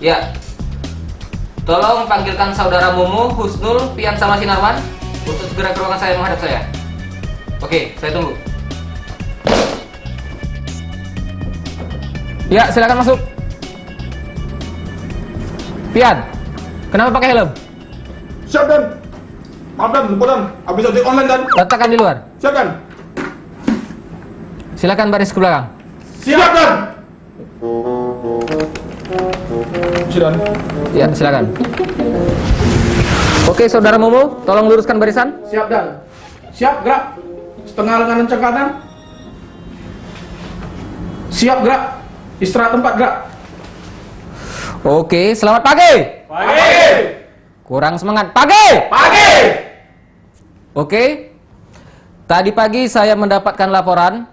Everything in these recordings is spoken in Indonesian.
Ya. Tolong panggilkan saudara Mumu, Husnul, Pian sama Sinarwan untuk segera ke ruangan saya menghadap saya. Oke, saya tunggu. Ya, silakan masuk. Pian, kenapa pakai helm? Siap, Dan. Maaf, Dan. Lupa, Dan. Habis ojek online, Dan. Letakkan di luar. Siap, Dan. Silakan baris ke belakang. Siap, Dan. Dan. Ya, silakan. Oke, saudara Mumu, tolong luruskan barisan. Siap, Dan. Siap, gerak. Setengah lengan lencang kanan. Siap, gerak. Istirahat tempat, gerak. Oke, selamat pagi. Pagi. Kurang semangat. Pagi. Pagi. Oke. Tadi pagi saya mendapatkan laporan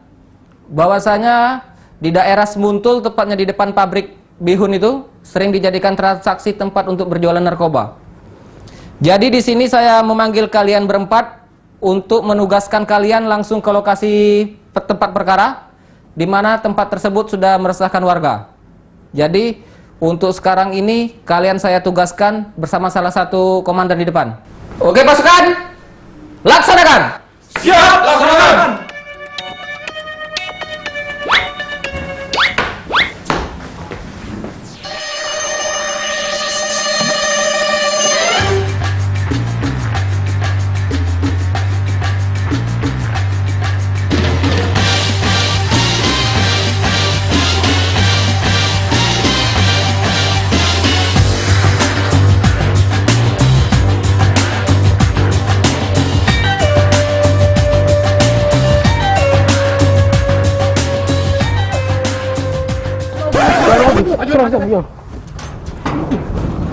bahwasanya di daerah Semuntul, tepatnya di depan pabrik bihun itu, sering dijadikan transaksi tempat untuk berjualan narkoba. Jadi di sini saya memanggil kalian berempat untuk menugaskan kalian langsung ke lokasi tempat perkara, di mana tempat tersebut sudah meresahkan warga. Jadi untuk sekarang ini kalian saya tugaskan bersama salah satu komandan di depan. Oke pasukan, laksanakan. Siap, laksanakan.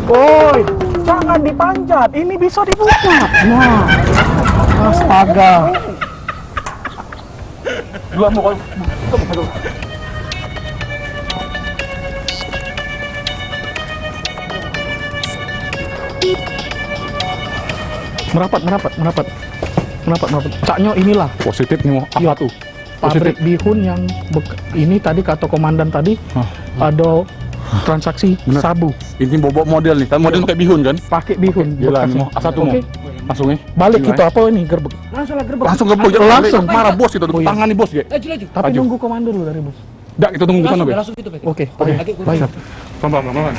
Woi, jangan dipanjat. Ini bisa dibuka. Nah, astaga. Dua mau kalau Merapat. Caknya inilah positif nih, mau Iya. apa tuh? pabrik bihun yang ini tadi kata komandan tadi ada transaksi Bener. sabu Ini bobok model nih, kan model kayak bihun kan? pakai bihun. Gila nih, bekas. mau A1 mau. Oke. Langsung nih. Balik Gila, kita apa ini gerbek. Langsung ke bos, Langsung. marah bos itu, Oh, iya. tangan nih bos ya. Tapi Maju. nunggu komando dulu dari bos. Dak, kita tunggu di sana, Be. Oke, baik. Pelan-pelan.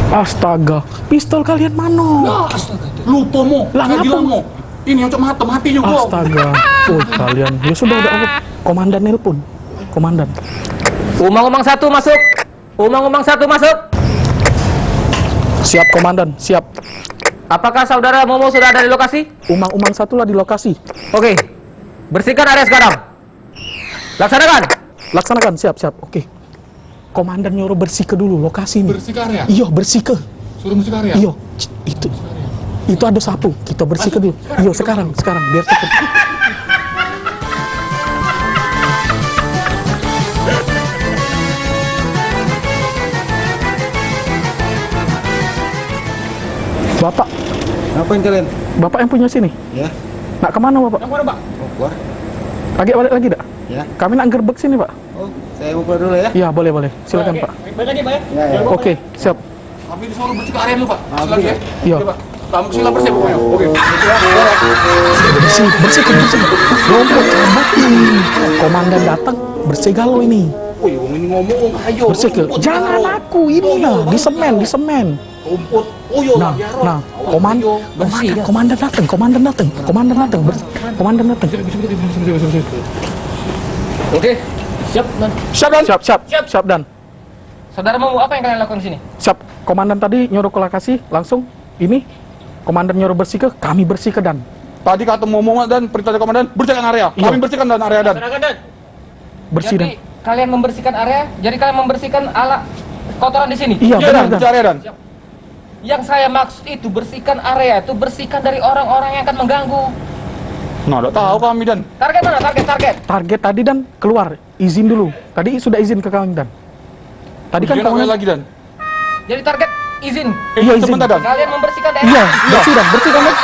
Astaga, pistol kalian mana? Lupa mo, Lah, saya ngapa? bilang mo. Ini yang cok mati juga. Astaga, kalian. Ya sudah aku komandan nelpon. Komandan. Umang-umang satu masuk. Umang-umang satu masuk. Siap komandan, siap. Apakah saudara Momo sudah ada di lokasi? Umang-umang satu lah di lokasi. Oke. Bersihkan area sekarang. Laksanakan. Laksanakan, siap. Oke. Komandan nyuruh bersih ke dulu lokasi ini. Bersih karya. Iya, bersih ke. Suruh bersih karya. Iya, itu ada sapu. Kita bersih ke dulu. Iya, sekarang biar cepet. Bapak, Ngapain kalian? Bapak yang punya sini. Ya, Nak kemana Bapak? Yang mana, Pak? mau keluar? Balik lagi dak? Ya. Kami nak gerbek sini Pak. Oh, saya mau keluar dulu ya. Iya, boleh. Silakan Pak. Balik lagi, Pak ya. Ya. Oke, siap. Tapi disuruh bersih karya dulu, Pak. Ah, Lagi ya. Iya. Oke, Pak. Kamu sila bersih pokoknya. Oke. Bersih. Rompot cabut nih. Komandan datang, bersih galau ini. Woi, wong ini ngomong, ayo. Bersih ke. rumput, Jangan taruh. aku ini lah, di semen. Rumput. Oh, yo, Nah, biar. komandan datang. Komandan datang. Oke. Siap, Dan. Siap dan. Saudara Momo, apa yang kalian lakukan di sini? Siap. Komandan tadi nyuruh ke lokasi langsung. Ini komandan nyuruh bersih ke, kami bersih ke dan. Tadi kata Momo dan perintah dari komandan, bersihkan area. Iya. Kami bersihkan dan area dan. Bersih dan. Jadi kalian membersihkan area, jadi kalian membersihkan ala kotoran di sini. Iya, Iya, benar dan. dan. Bersih area dan. Yang saya maksud itu bersihkan area, itu bersihkan dari orang-orang yang akan mengganggu. Nah, tidak tahu kami Dan. Target mana? Target. Target tadi Dan keluar, izin dulu. Tadi sudah izin ke kami Dan. Tadi kan Ujian apa kamu lagi Dan? Jadi target izin. Iya, izin. Sebentar Dan. Kalian membersihkan daerah. Iya, bersih Dan, bersih kan Dan?